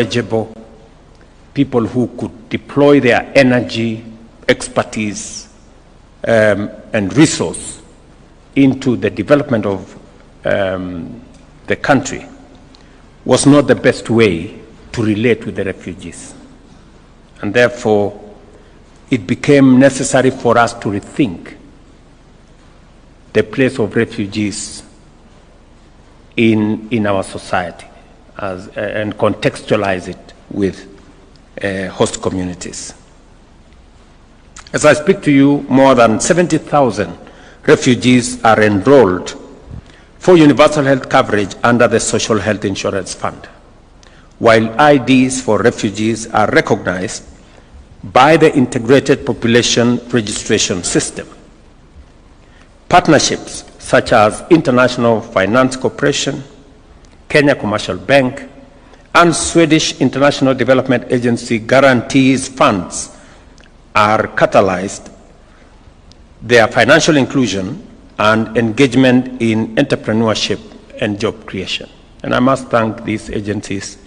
knowledgeable, people who could deploy their energy, expertise, and resource into the development of the country was not the best way to relate with the refugees. And therefore, it became necessary for us to rethink the place of refugees in our society and contextualize it with host communities. As I speak to you, more than 70,000 refugees are enrolled for universal health coverage under the Social Health Insurance Fund, while IDs for refugees are recognized by the Integrated Population Registration System. Partnerships such as International Finance Corporation, Kenya Commercial Bank, and Swedish International Development Agency guarantees funds are catalyzed their financial inclusion and engagement in entrepreneurship and job creation. And I must thank these agencies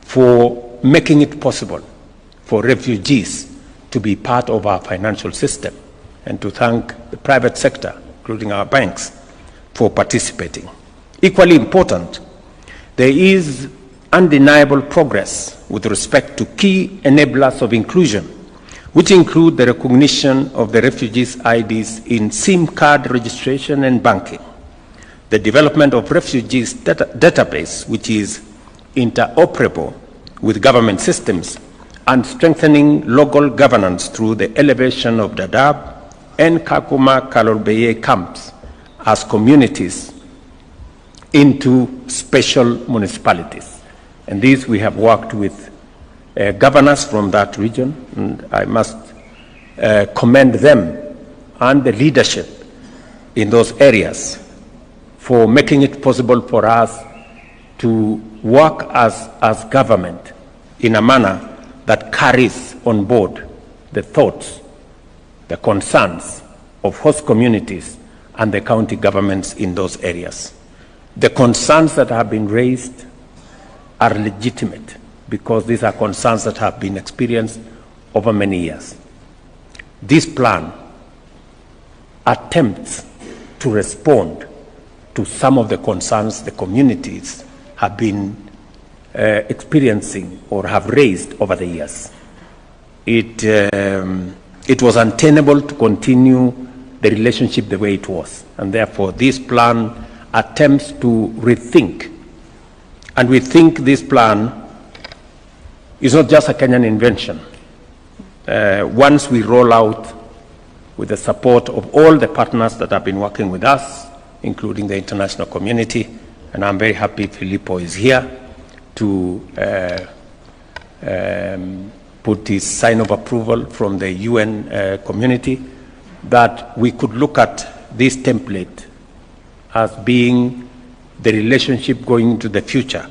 for making it possible for refugees to be part of our financial system, and to thank the private sector, including our banks, for participating. Equally important, there is undeniable progress with respect to key enablers of inclusion, which include the recognition of the refugees' IDs in SIM card registration and banking, the development of refugees database, which is interoperable with government systems, and strengthening local governance through the elevation of Dadaab and Kakuma Kalorbeye camps as communities into special municipalities. And these we have worked with governors from that region, and I must commend them and the leadership in those areas for making it possible for us to work as government in a manner that carries on board the thoughts, the concerns of host communities and the county governments in those areas. The concerns that have been raised are legitimate, because these are concerns that have been experienced over many years. This plan attempts to respond to some of the concerns the communities have been experiencing or have raised over the years. It was untenable to continue the relationship the way it was, and therefore this plan attempts to rethink. And we think this plan is not just a Kenyan invention. Once we roll out with the support of all the partners that have been working with us, including the international community, and I'm very happy Filippo is here to put his sign of approval from the UN community, that we could look at this template as being the relationship going into the future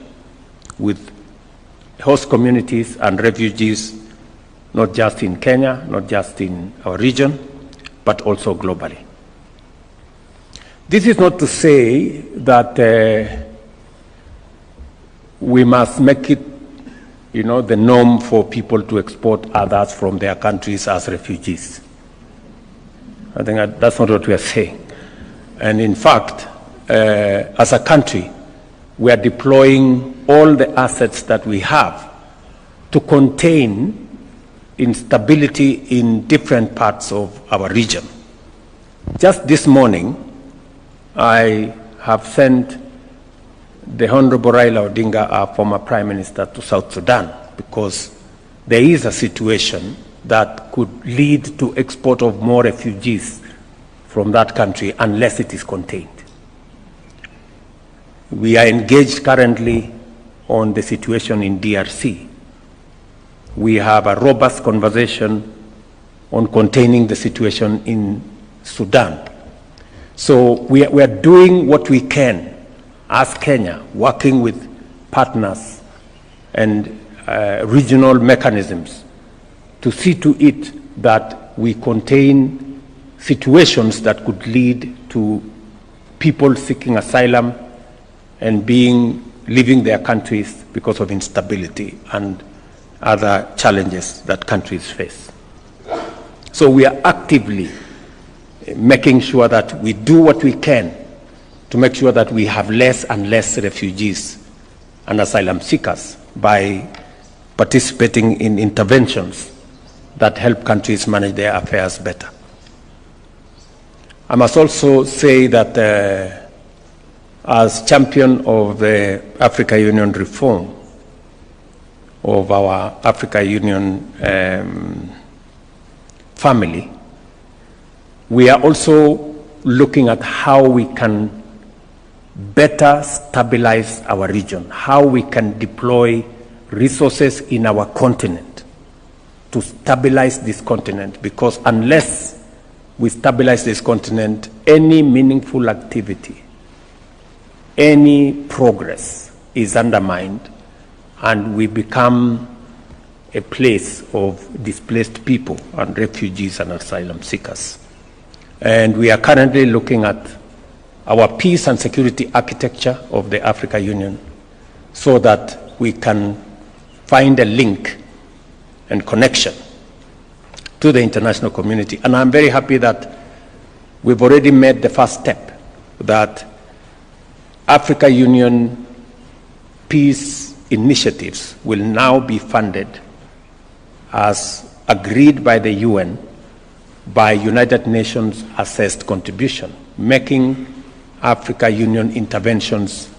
with host communities and refugees, not just in Kenya, not just in our region, but also globally. This is not to say that we must make it, the norm for people to export others from their countries as refugees. I think that's not what we are saying. And in fact, as a country, we are deploying all the assets that we have to contain instability in different parts of our region. Just this morning, I have sent the Honorable Raila Odinga, our former Prime Minister, to South Sudan, because there is a situation that could lead to export of more refugees from that country unless it is contained. We are engaged currently on the situation in DRC. We have a robust conversation on containing the situation in Sudan. So we are doing what we can as Kenya, working with partners and regional mechanisms to see to it that we contain situations that could lead to people seeking asylum and being leaving their countries because of instability and other challenges that countries face. So we are actively making sure that we do what we can to make sure that we have less and less refugees and asylum seekers by participating in interventions that help countries manage their affairs better. I must also say that as champion of the Africa Union reform, of our Africa Union family, we are also looking at how we can better stabilize our region, how we can deploy resources in our continent to stabilize this continent, because unless we stabilize this continent, any meaningful activity, any progress is undermined, and we become a place of displaced people and refugees and asylum seekers. And we are currently looking at our peace and security architecture of the Africa Union so that we can find a link and connection to the international community. And I'm very happy that we've already made the first step, that Africa Union peace initiatives will now be funded as agreed by the UN by United Nations assessed contribution, making Africa Union interventions